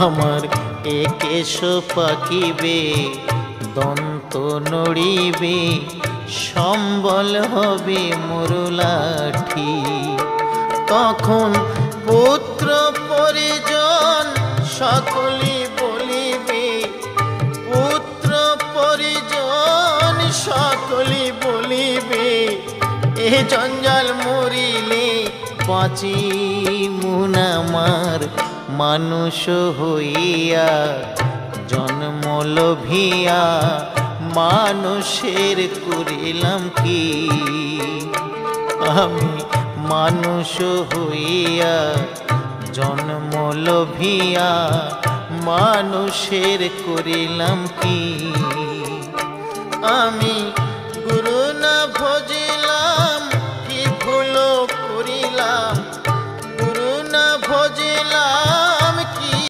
আমার একেশ পাকিবে দন্ত নড়িবে সম্বল হবে মুরলাঠি। তখন পুত্র পরিজন সকলে বলিবে, পুত্র পরিজন সকলে বলিবে, এ জঞ্জাল মরিলে বাঁচি মুনামার মানুষ হইয়া জন্ম লোভিয়া মানুষের করিলাম কি। আমি মানুষ হইয়া জন্ম লোভিয়া মানুষের করিলাম কি। আমি